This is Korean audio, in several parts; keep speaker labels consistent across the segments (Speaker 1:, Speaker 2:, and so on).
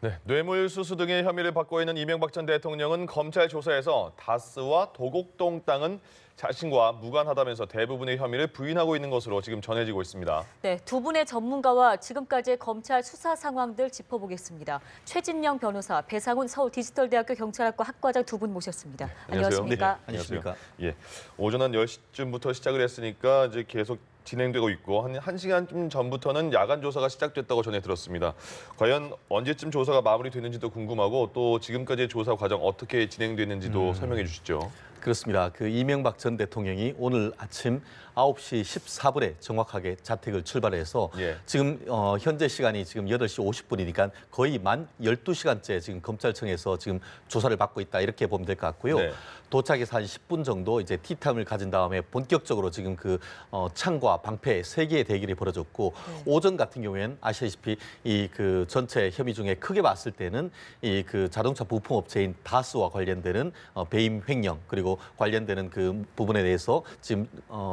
Speaker 1: 네, 뇌물수수 등의 혐의를 받고 있는 이명박 전 대통령은 검찰 조사에서 다스와 도곡동 땅은 자신과 무관하다면서 대부분의 혐의를 부인하고 있는 것으로 지금 전해지고 있습니다.
Speaker 2: 네, 두 분의 전문가와 지금까지의 검찰 수사 상황들 짚어보겠습니다. 최진영 변호사, 배상훈 서울디지털대학교 경찰학과 학과장 두 분 모셨습니다.
Speaker 1: 네,
Speaker 2: 안녕하십니까?
Speaker 1: 네, 안녕하십니까? 예, 오전 한 10시쯤부터 시작을 했으니까 이제 계속 진행되고 있고 한 시간쯤 전부터는 야간 조사가 시작됐다고 전해 들었습니다. 과연 언제쯤 조사가 마무리되는지도 궁금하고 또 지금까지의 조사 과정 어떻게 진행됐는지도 설명해 주시죠.
Speaker 3: 그렇습니다. 그 이명박 전 대통령이 오늘 아침 9시 14분에 정확하게 자택을 출발해서
Speaker 1: 예.
Speaker 3: 지금 현재 시간이 지금 8시 50분이니까 거의 만 12시간째 지금 검찰청에서 지금 조사를 받고 있다 이렇게 보면 될 것 같고요.
Speaker 1: 네.
Speaker 3: 도착해서 한 10분 정도 이제 티타임을 가진 다음에 본격적으로 지금 그 창과 방패 세 개의 대결이 벌어졌고 오전 같은 경우에는 아시다시피 이 그 전체 혐의 중에 크게 봤을 때는 이 그 자동차 부품업체인 다스와 관련되는 배임 횡령 그리고 관련되는 그 부분에 대해서 지금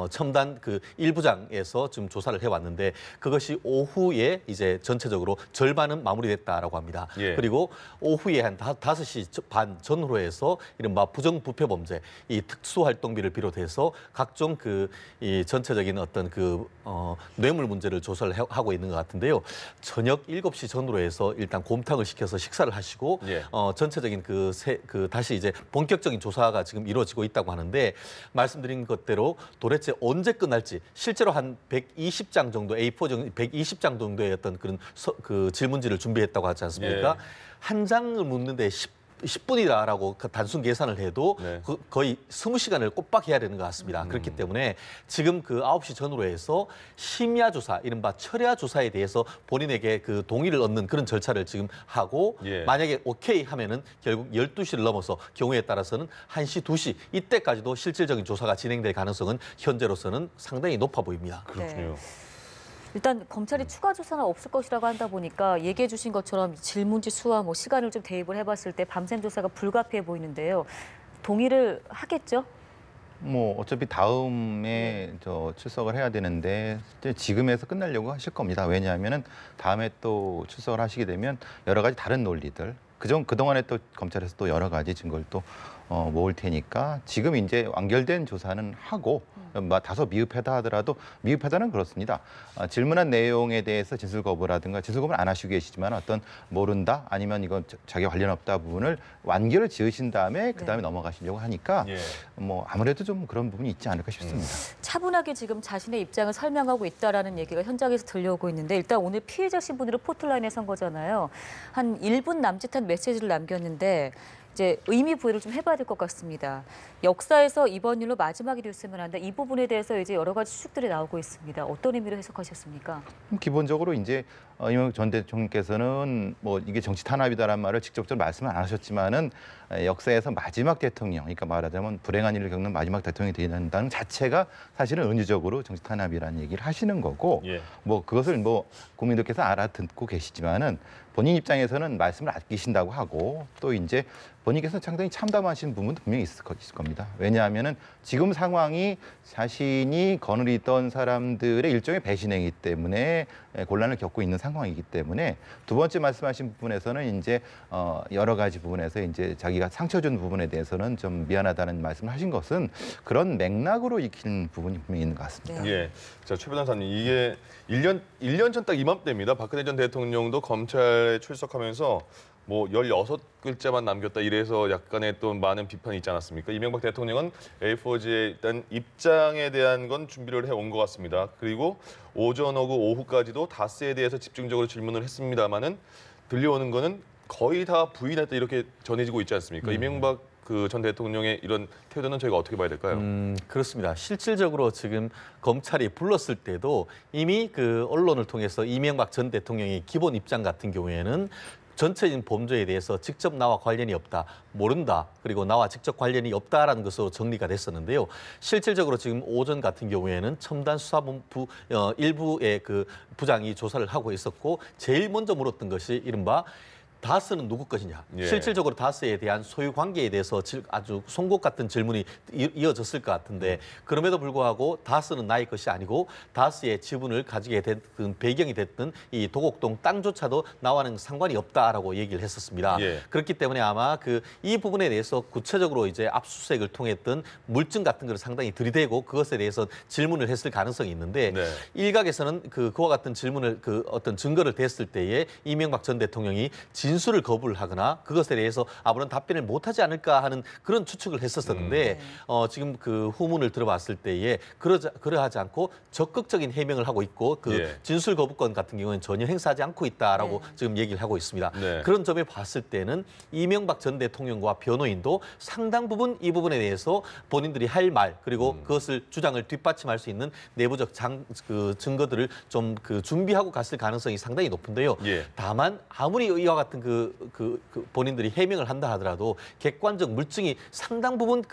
Speaker 3: 첨단 그 1부장에서 지금 조사를 해왔는데 그것이 오후에 이제 전체적으로 절반은 마무리됐다라고 합니다.
Speaker 1: 예.
Speaker 3: 그리고 오후에 한 5시 반 전후로 해서 이른바 부정부패 범죄, 이 특수활동비를 비롯해서 각종 그 이 전체적인 어떤 그 뇌물 문제를 조사를 하고 있는 것 같은데요. 저녁 7시 전후로 해서 일단 곰탕을 시켜서 식사를 하시고
Speaker 1: 예.
Speaker 3: 전체적인 다시 이제 본격적인 조사가 지금 이루어지고 있다고 하는데 말씀드린 것대로 도대체 언제 끝날지 실제로 한 120장 정도 A4 정도 120장 정도의 어떤 그런 그 질문지를 준비했다고 하지 않습니까?
Speaker 1: 예.
Speaker 3: 한 장을 묻는데 10분이다라고 단순 계산을 해도
Speaker 1: 네.
Speaker 3: 거의 20시간을 꼬박해야 되는 것 같습니다. 그렇기 때문에 지금 그 9시 전후로 해서 심야 조사, 이른바 철야 조사에 대해서 본인에게 그 동의를 얻는 그런 절차를 지금 하고
Speaker 1: 예.
Speaker 3: 만약에 오케이 하면은 결국 12시를 넘어서 경우에 따라서는 1시, 2시 이때까지도 실질적인 조사가 진행될 가능성은 현재로서는 상당히 높아 보입니다.
Speaker 1: 그렇군요.
Speaker 2: 일단 검찰이 추가 조사는 없을 것이라고 한다 보니까 얘기해 주신 것처럼 질문지 수와 뭐 시간을 좀 대입을 해봤을 때 밤샘 조사가 불가피해 보이는데요. 동의를 하겠죠?
Speaker 4: 뭐 어차피 다음에 저 출석을 해야 되는데 지금에서 끝내려고 하실 겁니다. 왜냐하면은 다음에 또 출석을 하시게 되면 여러 가지 다른 논리들 그동안에 또 검찰에서 또 여러 가지 증거를 또 모을 테니까 지금 이제 완결된 조사는 하고 다소 미흡하다 하더라도 미흡하다는 그렇습니다. 질문한 내용에 대해서 진술 거부라든가 진술 거부는 안 하시고 계시지만 어떤 모른다 아니면 이건 자기 관련 없다 부분을 완결을 지으신 다음에 그다음에 넘어가시려고 하니까
Speaker 1: 예.
Speaker 4: 뭐 아무래도 좀 그런 부분이 있지 않을까 싶습니다.
Speaker 2: 차분하게 지금 자신의 입장을 설명하고 있다라는 얘기가 현장에서 들려오고 있는데 일단 오늘 피해자 신분으로 포털라인에 선 거잖아요. 한 1분 남짓한 메시지를 남겼는데 이제 의미 부여를 좀 해봐야 될 것 같습니다. 역사에서 이번 일로 마지막이 됐으면 한다. 이 부분에 대해서 이제 여러 가지 추측들이 나오고 있습니다. 어떤 의미로 해석하셨습니까?
Speaker 4: 기본적으로 이제 이명박 전 대통령께서는 뭐 이게 정치 탄압이다라는 말을 직접적으로 말씀을 안 하셨지만은 역사에서 마지막 대통령, 그러니까 말하자면 불행한 일을 겪는 마지막 대통령이 된다는 자체가 사실은 은유적으로 정치 탄압이라는 얘기를 하시는 거고,
Speaker 1: 예.
Speaker 4: 뭐 그것을 뭐 국민들께서 알아듣고 계시지만은 본인 입장에서는 말씀을 아끼신다고 하고 또 이제 본인께서 상당히 참담하신 부분도 분명히 있을 겁니다. 왜냐하면은 지금 상황이 자신이 거느리던 사람들의 일종의 배신행위 때문에 곤란을 겪고 있는 상황이기 때문에 두 번째 말씀하신 부분에서는 이제 여러 가지 부분에서 이제 자기가 상처 준 부분에 대해서는 좀 미안하다는 말씀을 하신 것은 그런 맥락으로 익힌 부분이 분명히 있는 것 같습니다.
Speaker 2: 네.
Speaker 1: 예. 자, 최 변호사님, 이게 1년 전 딱 이맘때입니다. 박근혜 전 대통령도 검찰에 출석하면서 뭐 16글자만 남겼다 이래서 약간의 또 많은 비판이 있지 않았습니까? 이명박 대통령은 A4지에 일단 입장에 대한 건 준비를 해온 것 같습니다. 그리고 오전 오고 오후까지도 다스에 대해서 집중적으로 질문을 했습니다마는 들려오는 거는 거의 다 부인했다 이렇게 전해지고 있지 않습니까? 이명박 그 전 대통령의 이런 태도는 저희가 어떻게 봐야 될까요?
Speaker 3: 그렇습니다. 실질적으로 지금 검찰이 불렀을 때도 이미 그 언론을 통해서 이명박 전 대통령의 기본 입장 같은 경우에는 전체적인 범죄에 대해서 직접 나와 관련이 없다, 모른다, 그리고 나와 직접 관련이 없다라는 것으로 정리가 됐었는데요. 실질적으로 지금 오전 같은 경우에는 첨단 수사본부 일부의 그 부장이 조사를 하고 있었고 제일 먼저 물었던 것이 이른바 다스는 누구 것이냐.
Speaker 1: 예.
Speaker 3: 실질적으로 다스에 대한 소유 관계에 대해서 아주 송곳 같은 질문이 이어졌을 것 같은데 그럼에도 불구하고 다스는 나의 것이 아니고 다스의 지분을 가지게 됐든 배경이 됐든 이 도곡동 땅조차도 나와는 상관이 없다라고 얘기를 했었습니다.
Speaker 1: 예.
Speaker 3: 그렇기 때문에 아마 이 부분에 대해서 구체적으로 이제 압수수색을 통했던 물증 같은 걸 상당히 들이대고 그것에 대해서 질문을 했을 가능성이 있는데
Speaker 1: 네.
Speaker 3: 일각에서는 그와 같은 질문을 어떤 증거를 댔을 때에 이명박 전 대통령이 진술을 거부를 하거나 그것에 대해서 아무런 답변을 못하지 않을까 하는 그런 추측을 했었었는데 지금 그 후문을 들어봤을 때에 그러하지 않고 적극적인 해명을 하고 있고
Speaker 1: 예.
Speaker 3: 진술 거부권 같은 경우는 전혀 행사하지 않고 있다라고
Speaker 2: 네.
Speaker 3: 지금 얘기를 하고 있습니다.
Speaker 1: 네.
Speaker 3: 그런 점에 봤을 때는 이명박 전 대통령과 변호인도 상당 부분 이 부분에 대해서 본인들이 할 말 그리고 그것을 주장을 뒷받침할 수 있는 내부적 증거들을 좀 준비하고 갔을 가능성이 상당히 높은데요.
Speaker 1: 예.
Speaker 3: 다만 아무리 이와 같은 본인들이 해명을 한다 하더라도 객관적 물증이 상당 부분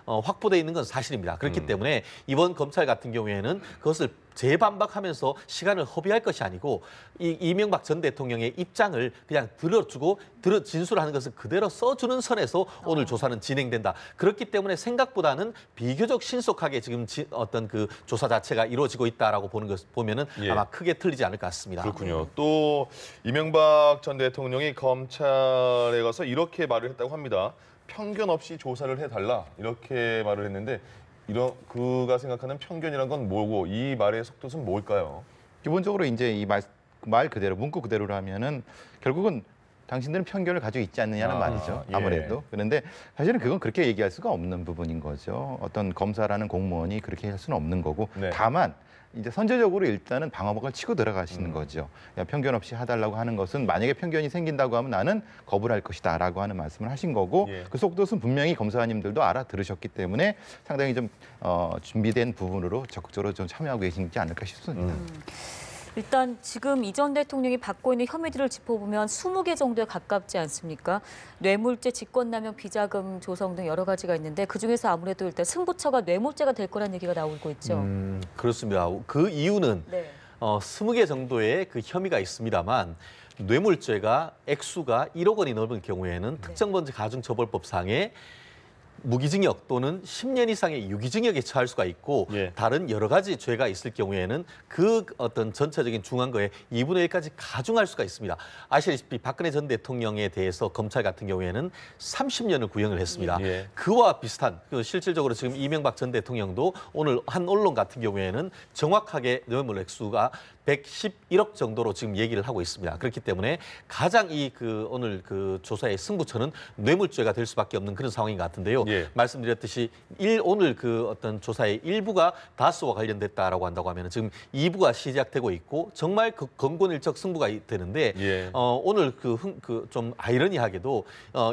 Speaker 3: 확보되어 있는 건 사실입니다. 그렇기 때문에 이번 검찰 같은 경우에는 그것을 재반박하면서 시간을 허비할 것이 아니고 이명박 전 대통령의 입장을 그냥 들어주고 진술하는 것을 그대로 써주는 선에서 오늘 조사는 진행된다. 그렇기 때문에 생각보다는 비교적 신속하게 지금 어떤 조사 자체가 이루어지고 있다라고 보면은
Speaker 1: 예.
Speaker 3: 아마 크게 틀리지 않을 것 같습니다.
Speaker 1: 그렇군요. 또 이명박 전 대통령이 검찰에 가서 이렇게 말을 했다고 합니다. 편견 없이 조사를 해달라 이렇게 말을 했는데 그가 생각하는 편견이란 건 뭐고 이 말의 속뜻은 뭘까요?
Speaker 4: 기본적으로 이제 이 말 그대로 문구 그대로로 하면은 결국은 당신들은 편견을 가지고 있지 않느냐는 말이죠.
Speaker 1: 예.
Speaker 4: 아무래도. 그런데 사실은 그건 그렇게 얘기할 수가 없는 부분인 거죠. 어떤 검사라는 공무원이 그렇게 할 수는 없는 거고.
Speaker 1: 네.
Speaker 4: 다만 이제 선제적으로 일단은 방어막을 치고 들어가시는 거죠. 야, 편견 없이 해달라고 하는 것은 만약에 편견이 생긴다고 하면 나는 거부를 할 것이다라고 하는 말씀을 하신 거고
Speaker 1: 예.
Speaker 4: 그 속뜻은 분명히 검사님들도 알아들으셨기 때문에 상당히 좀 준비된 부분으로 적극적으로 좀 참여하고 계시지 않을까 싶습니다.
Speaker 2: 일단 지금 이 전 대통령이 받고 있는 혐의들을 짚어보면 20개 정도에 가깝지 않습니까? 뇌물죄, 직권남용, 비자금 조성 등 여러 가지가 있는데 그중에서 아무래도 일단 승부처가 뇌물죄가 될 거란 얘기가 나오고 있죠.
Speaker 3: 그렇습니다. 그 이유는
Speaker 2: 네.
Speaker 3: 20개 정도의 혐의가 있습니다만 뇌물죄가 액수가 1억 원이 넘은 경우에는 특정범죄 가중처벌법상에 무기징역 또는 10년 이상의 유기징역에 처할 수가 있고
Speaker 1: 예.
Speaker 3: 다른 여러 가지 죄가 있을 경우에는 그 어떤 전체적인 중한 거에 2분의 1까지 가중할 수가 있습니다. 아시다시피 박근혜 전 대통령에 대해서 검찰 같은 경우에는 30년을 구형을 했습니다.
Speaker 1: 예.
Speaker 3: 그와 비슷한 실질적으로 지금 이명박 전 대통령도 오늘 한 언론 같은 경우에는 정확하게 뇌물 액수가 111억 정도로 지금 얘기를 하고 있습니다. 그렇기 때문에 가장 오늘 조사의 승부처는 뇌물죄가 될 수밖에 없는 그런 상황인 것 같은데요.
Speaker 1: 예.
Speaker 3: 말씀드렸듯이 오늘 어떤 조사의 일부가 다스와 관련됐다라고 한다고 하면 지금 2부가 시작되고 있고 정말 건곤일적 승부가 되는데
Speaker 1: 예.
Speaker 3: 오늘 좀 아이러니하게도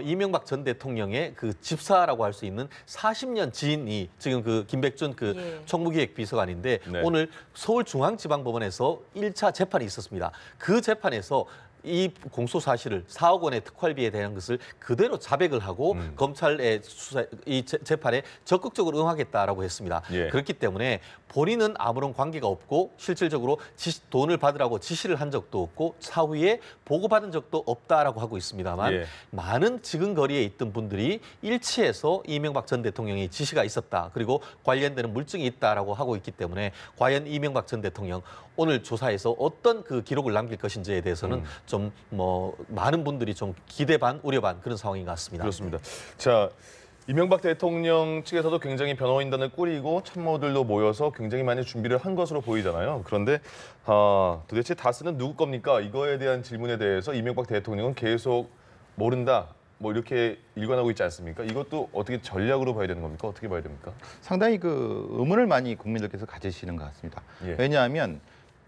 Speaker 3: 이명박 전 대통령의 집사라고 할 수 있는 40년 지인이 지금 김백준
Speaker 2: 예.
Speaker 3: 총무기획비서관인데
Speaker 1: 네.
Speaker 3: 오늘 서울중앙지방법원에서 1차 재판이 있었습니다. 그 재판에서 이 공소 사실을 4억 원의 특활비에 대한 것을 그대로 자백을 하고 검찰의 이 재판에 적극적으로 응하겠다라고 했습니다.
Speaker 1: 예.
Speaker 3: 그렇기 때문에 본인은 아무런 관계가 없고 실질적으로 돈을 받으라고 지시를 한 적도 없고 사후에 보고받은 적도 없다라고 하고 있습니다만
Speaker 1: 예.
Speaker 3: 많은 지근거리에 있던 분들이 일치해서 이명박 전 대통령이 지시가 있었다. 그리고 관련되는 물증이 있다라고 하고 있기 때문에 과연 이명박 전 대통령 오늘 조사에서 어떤 기록을 남길 것인지에 대해서는 좀 많은 분들이 좀 기대 반 우려 반 그런 상황인 것 같습니다.
Speaker 1: 그렇습니다. 자, 이명박 대통령 측에서도 굉장히 변호인단을 꾸리고 참모들도 모여서 굉장히 많이 준비를 한 것으로 보이잖아요. 그런데 도대체 다스는 누구 겁니까? 이거에 대한 질문에 대해서 이명박 대통령은 계속 모른다. 이렇게 일관하고 있지 않습니까? 이것도 어떻게 전략으로 봐야 되는 겁니까? 어떻게 봐야 됩니까?
Speaker 4: 상당히 의문을 많이 국민들께서 가지시는 것 같습니다.
Speaker 1: 예.
Speaker 4: 왜냐하면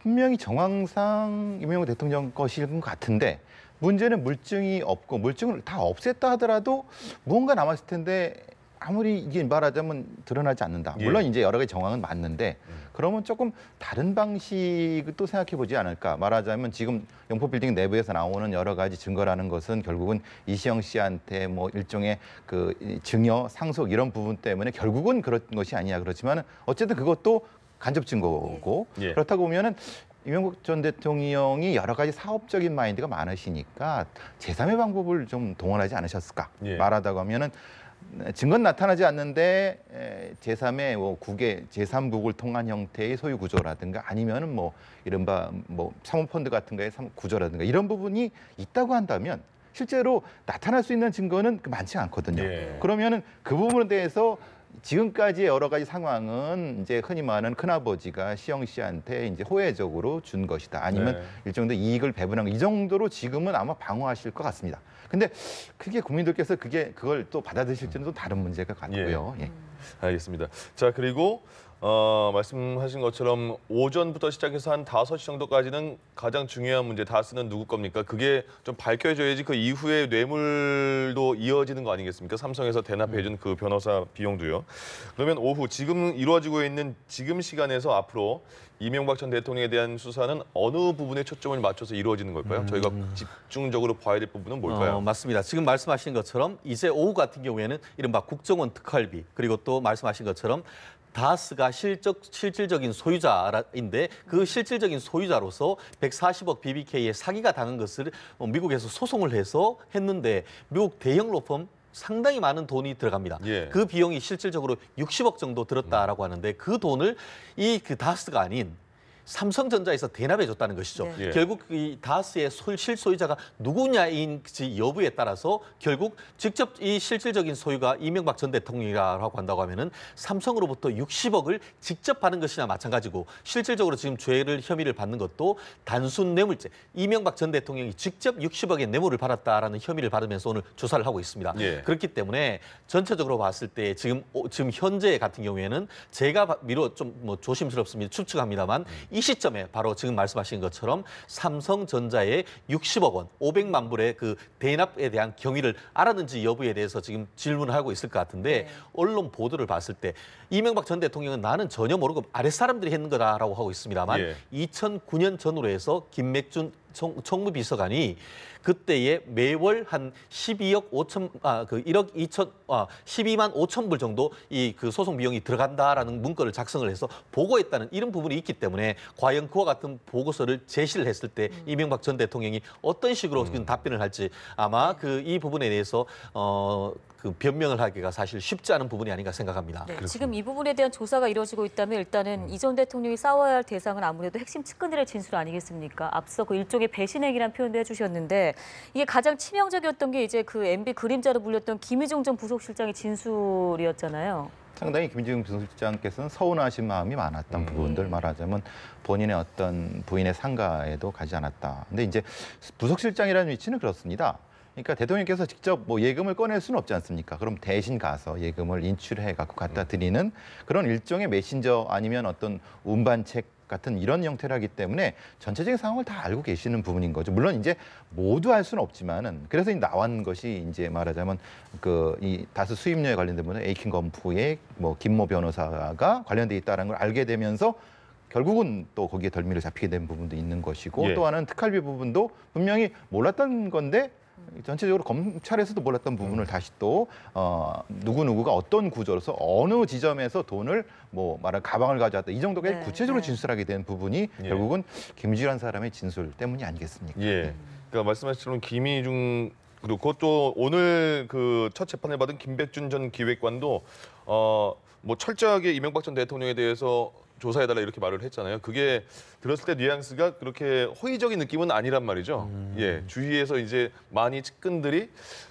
Speaker 4: 분명히 정황상 이명박 대통령 것일 것 같은데 문제는 물증이 없고 물증을 다 없앴다 하더라도 무언가 남았을 텐데 아무리 이게 말하자면 드러나지 않는다. 물론
Speaker 1: 예.
Speaker 4: 이제 여러 가지 정황은 맞는데 그러면 조금 다른 방식을 또 생각해 보지 않을까. 말하자면 지금 영포빌딩 내부에서 나오는 여러 가지 증거라는 것은 결국은 이시영 씨한테 일종의 증여, 상속 이런 부분 때문에 결국은 그런 것이 아니냐. 그렇지만 어쨌든 그것도 간접 증거고
Speaker 1: 예.
Speaker 4: 그렇다고 보면은 이명박 전 대통령이 여러 가지 사업적인 마인드가 많으시니까 제3의 방법을 좀 동원하지 않으셨을까?
Speaker 1: 예.
Speaker 4: 말하다가 하면은 증거는 나타나지 않는데 제3의 뭐 국외 제3국을 통한 형태의 소유 구조라든가 아니면은 뭐 이른바 뭐 사모펀드 같은 거의 구조라든가 이런 부분이 있다고 한다면 실제로 나타날 수 있는 증거는 많지 않거든요.
Speaker 1: 예.
Speaker 4: 그러면은 그 부분에 대해서 지금까지의 여러 가지 상황은 이제 흔히 말하는 큰아버지가 시영 씨한테 이제 호혜적으로 준 것이다. 아니면
Speaker 1: 네.
Speaker 4: 일정도 이익을 배분한 거. 이 정도로 지금은 아마 방어하실 것 같습니다. 근데 그게 국민들께서 그걸 또 받아들이실지는 또 다른 문제가 같고요. 예.
Speaker 1: 알겠습니다. 자, 그리고 말씀하신 것처럼 오전부터 시작해서 한 5시 정도까지는 가장 중요한 문제, 다스는 누구 겁니까? 그게 좀 밝혀져야지 그 이후에 뇌물도 이어지는 거 아니겠습니까? 삼성에서 대납해준 그 변호사 비용도요. 그러면 오후 지금 이루어지고 있는 지금 시간에서 앞으로 이명박 전 대통령에 대한 수사는 어느 부분에 초점을 맞춰서 이루어지는 걸까요? 저희가 집중적으로 봐야 될 부분은 뭘까요?
Speaker 3: 맞습니다. 지금 말씀하신 것처럼 이제 오후 같은 경우에는 이른바 국정원 특활비 그리고 또 말씀하신 것처럼 다스가 실질적인 소유자인데 그 실질적인 소유자로서 140억 BBK의 사기가 당한 것을 미국에서 소송을 해서 했는데 미국 대형 로펌 상당히 많은 돈이 들어갑니다.
Speaker 1: 예.
Speaker 3: 그 비용이 실질적으로 60억 정도 들었다라고 하는데 그 돈을 그 다스가 아닌 삼성전자에서 대납해줬다는 것이죠.
Speaker 2: 네.
Speaker 1: 예.
Speaker 3: 결국 이 다스의 실소유자가 누구냐인지 여부에 따라서 결국 직접 이 실질적인 소유가 이명박 전 대통령이라고 한다고 하면은 삼성으로부터 60억을 직접 받은 것이나 마찬가지고 실질적으로 지금 혐의를 받는 것도 단순 뇌물죄. 이명박 전 대통령이 직접 60억의 뇌물을 받았다라는 혐의를 받으면서 오늘 조사를 하고 있습니다.
Speaker 1: 예.
Speaker 3: 그렇기 때문에 전체적으로 봤을 때 지금 현재 같은 경우에는 제가 미로 좀 뭐 조심스럽습니다. 추측합니다만 이 시점에 바로 지금 말씀하신 것처럼 삼성전자의 60억 원, 500만 불의 그 대납에 대한 경위를 알았는지 여부에 대해서 지금 질문을 하고 있을 것 같은데
Speaker 2: 네.
Speaker 3: 언론 보도를 봤을 때 이명박 전 대통령은 나는 전혀 모르고 아랫사람들이 했는 거다라고 하고 있습니다만
Speaker 1: 예.
Speaker 3: 2009년 전후로 해서 김맥준 총무비서관이 그때에 매월 한 12억 12만 5천 불 정도 이 그 소송 비용이 들어간다라는 문건을 작성을 해서 보고했다는 이런 부분이 있기 때문에 과연 그와 같은 보고서를 제시를 했을 때 이명박 전 대통령이 어떤 식으로 답변을 할지 아마 이 부분에 대해서 그 변명을 하기가 사실 쉽지 않은 부분이 아닌가 생각합니다.
Speaker 2: 네, 지금 이 부분에 대한 조사가 이루어지고 있다면 일단은 이 전 대통령이 싸워야 할 대상은 아무래도 핵심 측근들의 진술 아니겠습니까? 앞서 그 일종의 배신행위란 표현도 해주셨는데 이게 가장 치명적이었던 게 이제 그 MB 그림자로 불렸던 김희중 전 부속실장의 진술이었잖아요.
Speaker 4: 상당히 김지웅 비서실장께서는 서운하신 마음이 많았던 부분들 말하자면 본인의 어떤 부인의 상가에도 가지 않았다. 근데 이제 부속실장이라는 위치는 그렇습니다. 그러니까 대통령께서 직접 뭐 예금을 꺼낼 수는 없지 않습니까? 그럼 대신 가서 예금을 인출해 갖고 갖다 드리는 그런 일종의 메신저 아니면 어떤 운반책 같은 이런 형태라기 때문에 전체적인 상황을 다 알고 계시는 부분인 거죠. 물론 이제 모두 알 수는 없지만은 그래서 나온 것이 이제 말하자면 이 다스 수입료에 관련된 부분 에이킨 건프의 뭐 김모 변호사가 관련돼 있다는 걸 알게 되면서 결국은 또 거기에 덜미를 잡히게 된 부분도 있는 것이고
Speaker 1: 예.
Speaker 4: 또 하나는 특활비 부분도 분명히 몰랐던 건데 전체적으로 검찰에서도 몰랐던 부분을 다시 또 누구누구가 어떤 구조로서 어느 지점에서 돈을 뭐 말한 가방을 가져왔다 이 정도까지
Speaker 2: 네,
Speaker 4: 구체적으로
Speaker 2: 네.
Speaker 4: 진술하게 된 부분이
Speaker 1: 예.
Speaker 4: 결국은 김주란 사람의 진술 때문이 아니겠습니까?
Speaker 1: 예. 그러니까 말씀하신 김희중 그리고 그것도 오늘 그 첫 재판을 받은 김백준 전 기획관도 뭐 철저하게 이명박 전 대통령에 대해서 조사해달라 이렇게 말을 했잖아요. 그게 들었을 때 뉘앙스가 그렇게 호의적인 느낌은 아니란 말이죠. 예, 주위에서 이제 많이 측근들이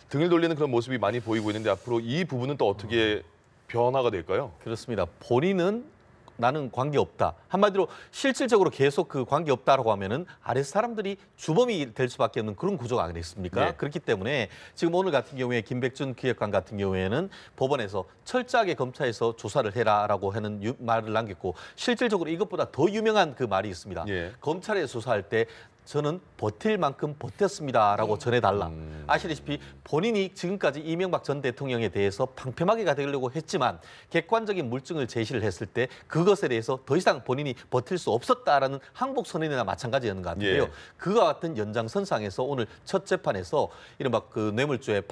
Speaker 1: 등을 돌리는 그런 모습이 많이 보이고 있는데 앞으로 이 부분은 또 어떻게 변화가 될까요?
Speaker 3: 그렇습니다. 본인은 나는 관계없다. 한마디로 실질적으로 계속 그 관계없다라고 하면은 아랫 사람들이 주범이 될 수밖에 없는 그런 구조가 아니겠습니까?
Speaker 1: 네.
Speaker 3: 그렇기 때문에 지금 오늘 같은 경우에 김백준 기획관 같은 경우에는 법원에서 철저하게 검찰에서 조사를 해라라고 하는 말을 남겼고 실질적으로 이것보다 더 유명한 그 말이 있습니다.
Speaker 1: 예.
Speaker 3: 검찰에 조사할 때 저는 버틸 만큼 버텼습니다라고 전해달라. 아시다시피 본인이 지금까지 이명박 전 대통령에 대해서 방패막이가 되려고 했지만 객관적인 물증을 제시를 했을 때 그것에 대해서 더 이상 본인이 버틸 수 없었다라는 항복 선언이나 마찬가지였는 것 같은데요.
Speaker 1: 예.
Speaker 3: 그와 같은 연장선상에서 오늘 첫 재판에서 이른바 그 뇌물죄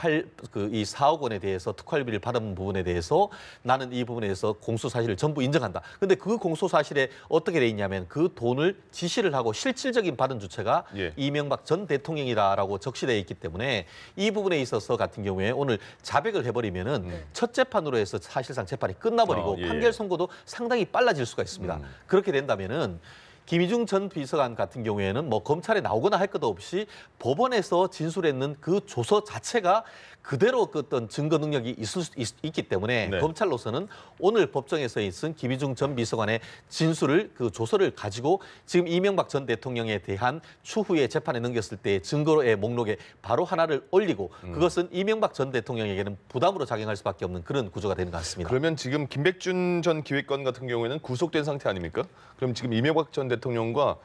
Speaker 3: 이 4억 원에 대해서 특활비를 받은 부분에 대해서 나는 이 부분에 대해서 공소 사실을 전부 인정한다. 근데 그 공소 사실에 어떻게 돼 있냐면 그 돈을 지시를 하고 실질적인 받은 주체가
Speaker 1: 예.
Speaker 3: 이명박 전 대통령이다라고 적시되어 있기 때문에 이 부분에 있어서 같은 경우에 오늘 자백을 해버리면은 첫 재판으로 해서 사실상 재판이 끝나버리고
Speaker 1: 예.
Speaker 3: 판결 선고도 상당히 빨라질 수가 있습니다. 그렇게 된다면은 김희중 전 비서관 같은 경우에는 뭐 검찰에 나오거나 할 것도 없이 법원에서 진술했는 그 조서 자체가 그대로 그 어떤 증거 능력이 있기 때문에
Speaker 1: 네.
Speaker 3: 검찰로서는 오늘 법정에서 있은 김희중 전 비서관의 진술을 그 조서를 가지고 지금 이명박 전 대통령에 대한 추후에 재판에 넘겼을 때 증거의 목록에 바로 하나를 올리고 그것은 이명박 전 대통령에게는 부담으로 작용할 수밖에 없는 그런 구조가 되는 것 같습니다.
Speaker 1: 그러면 지금 김백준 전 기획관 같은 경우에는 구속된 상태 아닙니까? 그럼 지금 이명박 전 대통령과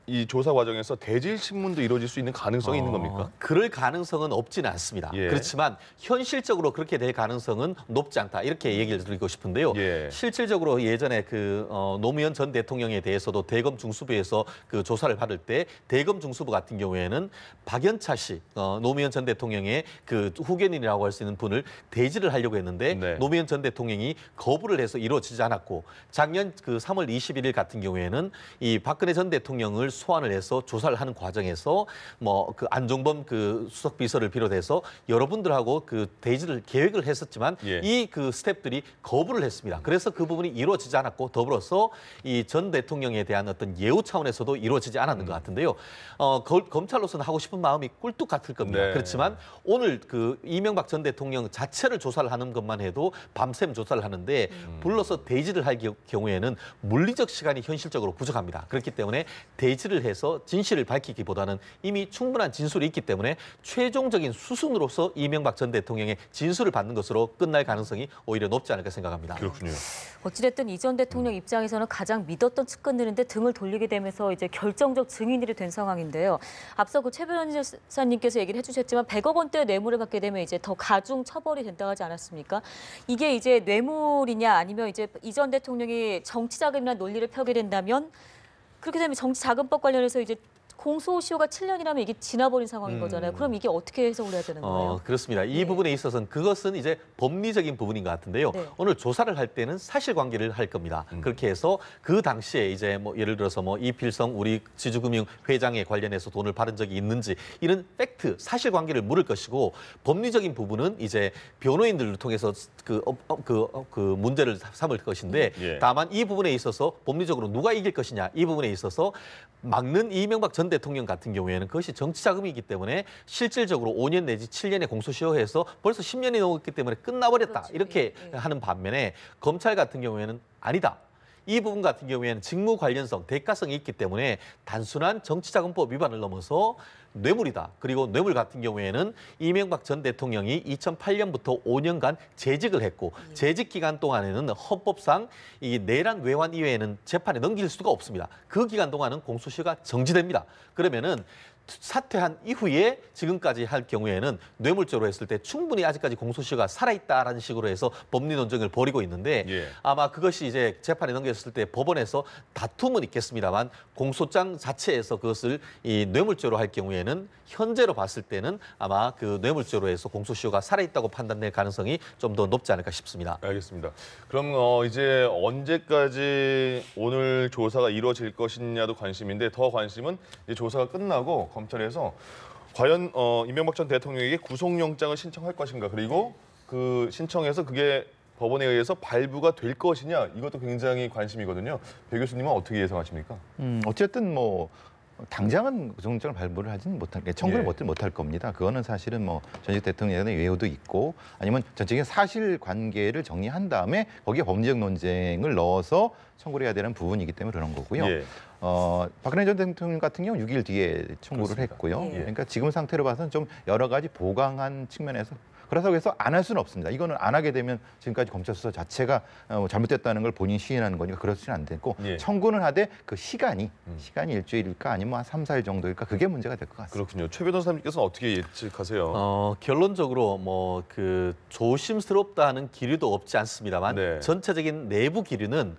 Speaker 1: 이 조사 과정에서 대질 신문도 이루어질 수 있는 가능성이 있는 겁니까?
Speaker 3: 그럴 가능성은 없지는 않습니다.
Speaker 1: 예.
Speaker 3: 그렇지만 현실적으로 그렇게 될 가능성은 높지 않다. 이렇게 얘기를 드리고 싶은데요.
Speaker 1: 예.
Speaker 3: 실질적으로 예전에 노무현 전 대통령에 대해서도 대검 중수부에서 그 조사를 받을 때 대검 중수부 같은 경우에는 박연차 씨, 노무현 전 대통령의 그 후견인이라고 할 수 있는 분을 대지를 하려고 했는데
Speaker 1: 네.
Speaker 3: 노무현 전 대통령이 거부를 해서 이루어지지 않았고 작년 그 3월 21일 같은 경우에는 이 박근혜 전 대통령을 소환을 해서 조사를 하는 과정에서 뭐 그 안종범 그 수석 비서를 비롯해서 여러분들하고 그 대지를 계획을 했었지만
Speaker 1: 예.
Speaker 3: 이 그 스태프들이 거부를 했습니다. 그래서 그 부분이 이루어지지 않았고 더불어서 이 전 대통령에 대한 어떤 예우 차원에서도 이루어지지 않았는 것 같은데요. 검찰로서는 하고 싶은 마음이 꿀뚝 같을 겁니다.
Speaker 1: 네.
Speaker 3: 그렇지만 오늘 그 이명박 전 대통령 자체를 조사를 하는 것만 해도 밤샘 조사를 하는데 불러서 대지를 할 경우에는 물리적 시간이 현실적으로 부족합니다. 그렇기 때문에 대지를 해서 진실을 밝히기보다는 이미 충분한 진술이 있기 때문에 최종적인 수순으로서 이명박 전 대통령의 진술을 받는 것으로 끝날 가능성이 오히려 높지 않을까 생각합니다.
Speaker 1: 그렇군요.
Speaker 2: 어찌됐든 이 전 대통령 입장에서는 가장 믿었던 측근들인데 등을 돌리게 되면서 이제 결정적 증인들이 된 상황인데요. 앞서 그 최 변호사님께서 얘기를 해주셨지만 100억 원대 뇌물을 받게 되면 이제 더 가중 처벌이 된다고 하지 않았습니까? 이게 이제 뇌물이냐 아니면 이제 이 전 대통령이 정치 자금이라는 논리를 펴게 된다면 그렇게 되면 정치자금법 관련해서 이제 공소시효가 7년이라면 이게 지나버린 상황인 거잖아요. 그럼 이게 어떻게 해석을 해야 되는 거예요?
Speaker 3: 그렇습니다. 이
Speaker 2: 네.
Speaker 3: 부분에 있어서는 그것은 이제 법리적인 부분인 것 같은데요.
Speaker 2: 네.
Speaker 3: 오늘 조사를 할 때는 사실관계를 할 겁니다. 그렇게 해서 그 당시에 이제 뭐 예를 들어서 뭐 이필성 우리 지주금융 회장에 관련해서 돈을 받은 적이 있는지 이런 팩트, 사실관계를 물을 것이고 법리적인 부분은 이제 변호인들을 통해서 그 문제를 삼을 것인데
Speaker 1: 예.
Speaker 3: 다만 이 부분에 있어서 법리적으로 누가 이길 것이냐 이 부분에 있어서 막는 이명박 전 대통령 같은 경우에는 그것이 정치 자금이기 때문에 실질적으로 5년 내지 7년의 공소시효해서 벌써 10년이 넘었기 때문에 끝나버렸다.
Speaker 2: 그렇지.
Speaker 3: 이렇게
Speaker 2: 예.
Speaker 3: 하는 반면에 검찰 같은 경우에는 아니다. 이 부분 같은 경우에는 직무 관련성, 대가성이 있기 때문에 단순한 정치자금법 위반을 넘어서 뇌물이다. 그리고 뇌물 같은 경우에는 이명박 전 대통령이 2008년부터 5년간 재직을 했고 재직 기간 동안에는 헌법상 이 내란 외환 이외에는 재판에 넘길 수가 없습니다. 그 기간 동안은 공소시효가 정지됩니다. 그러면은 사퇴한 이후에 지금까지 할 경우에는 뇌물죄로 했을 때 충분히 아직까지 공소시효가 살아있다라는 식으로 해서 법리 논쟁을 벌이고 있는데
Speaker 1: 예.
Speaker 3: 아마 그것이 이제 재판에 넘겼을 때 법원에서 다툼은 있겠습니다만 공소장 자체에서 그것을 이 뇌물죄로 할 경우에는 현재로 봤을 때는 아마 그 뇌물죄로 해서 공소시효가 살아있다고 판단될 가능성이 좀 더 높지 않을까 싶습니다.
Speaker 1: 알겠습니다. 그럼 이제 언제까지 오늘 조사가 이루어질 것이냐도 관심인데 더 관심은 이제 조사가 끝나고 검찰에서 과연 이명박 전 대통령에게 구속영장을 신청할 것인가 그리고 그 신청해서 그게 법원에 의해서 발부가 될 것이냐 이것도 굉장히 관심이거든요. 배 교수님은 어떻게 예상하십니까?
Speaker 4: 어쨌든 뭐 당장은 구속영장을 발부를 하지는 못할, 청구를
Speaker 1: 예.
Speaker 4: 못할 겁니다. 그거는 사실은 뭐 전직 대통령의 외유도 있고 아니면 전체적인 사실관계를 정리한 다음에 거기에 법리적 논쟁을 넣어서 청구를 해야 되는 부분이기 때문에 그런 거고요.
Speaker 1: 예.
Speaker 4: 박근혜 전 대통령 같은 경우 6일 뒤에 청구를
Speaker 1: 그렇습니다.
Speaker 4: 했고요.
Speaker 2: 예.
Speaker 4: 그러니까 지금 상태로 봐서는 좀 여러 가지 보강한 측면에서 그렇다고 해서 안 할 수는 없습니다. 이거는 안 하게 되면 지금까지 검찰 수사 자체가 잘못됐다는 걸 본인이 시인하는 거니까 그렇지는 안 되고
Speaker 1: 예.
Speaker 4: 청구는 하되 그 시간이 일주일일까 아니면 한 3, 4일 정도일까 그게 문제가 될 것 같습니다.
Speaker 1: 그렇군요. 최 변호사님께서는 어떻게 예측하세요?
Speaker 3: 결론적으로 뭐 그 조심스럽다는 기류도 없지 않습니다만
Speaker 1: 네.
Speaker 3: 전체적인 내부 기류는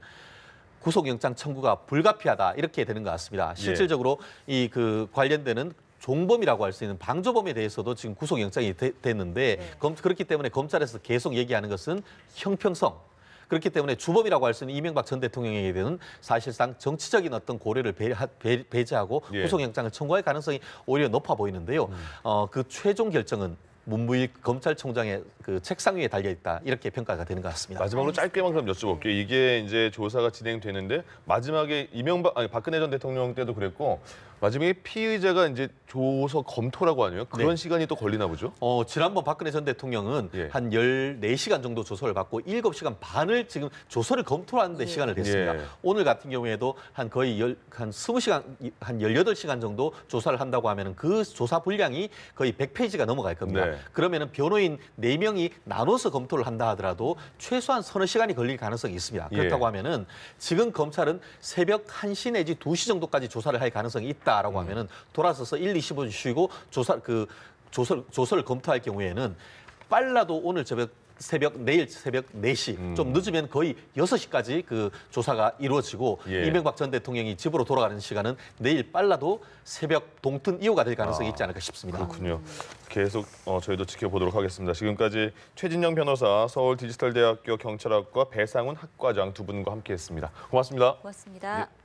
Speaker 3: 구속영장 청구가 불가피하다 이렇게 되는 것 같습니다. 실질적으로 이 그 관련되는 종범이라고 할 수 있는 방조범에 대해서도 지금 구속영장이 됐는데 그렇기 때문에 검찰에서 계속 얘기하는 것은 형평성. 그렇기 때문에 주범이라고 할 수 있는 이명박 전 대통령에게 되는 사실상 정치적인 어떤 고려를 배제하고
Speaker 1: 예.
Speaker 3: 구속영장을 청구할 가능성이 오히려 높아 보이는데요. 그 최종 결정은 문무일 검찰총장의 그 책상 위에 달려 있다 이렇게 평가가 되는 것 같습니다.
Speaker 1: 마지막으로 짧게만 그럼 여쭤볼게요. 이게 이제 조사가 진행되는데 마지막에 박근혜 전 대통령 때도 그랬고 마지막에 피의자가 이제 조서 검토라고 하네요. 그런
Speaker 3: 네.
Speaker 1: 시간이 또 걸리나 보죠?
Speaker 3: 지난번 박근혜 전 대통령은
Speaker 1: 예.
Speaker 3: 한 14시간 정도 조서를 받고 7시간 반을 지금 조서를 검토하는 데 시간을 냈습니다.
Speaker 1: 예.
Speaker 3: 오늘 같은 경우에도 한 거의 한 20시간, 한 18시간 정도 조사를 한다고 하면은 그 조사 분량이 거의 100페이지가 넘어갈 겁니다.
Speaker 1: 네.
Speaker 3: 그러면은 변호인 4명이 나눠서 검토를 한다 하더라도 최소한 서너 시간이 걸릴 가능성이 있습니다. 그렇다고
Speaker 1: 예.
Speaker 3: 하면은 지금 검찰은 새벽 1시 내지 2시 정도까지 조사를 할 가능성이 있다라고 하면은 돌아서서 1, 20분 쉬고 조서를 검토할 경우에는 빨라도 오늘 내일 새벽 4시, 좀 늦으면 거의 6시까지 그 조사가 이루어지고
Speaker 1: 예.
Speaker 3: 이명박 전 대통령이 집으로 돌아가는 시간은 내일 빨라도 새벽 동튼 이후가 될 가능성이 있지 않을까 싶습니다.
Speaker 1: 그렇군요. 계속 저희도 지켜보도록 하겠습니다. 지금까지 최진영 변호사, 서울 디지털대학교 경찰학과 배상훈 학과장 두 분과 함께했습니다. 고맙습니다.
Speaker 2: 고맙습니다.
Speaker 1: 예.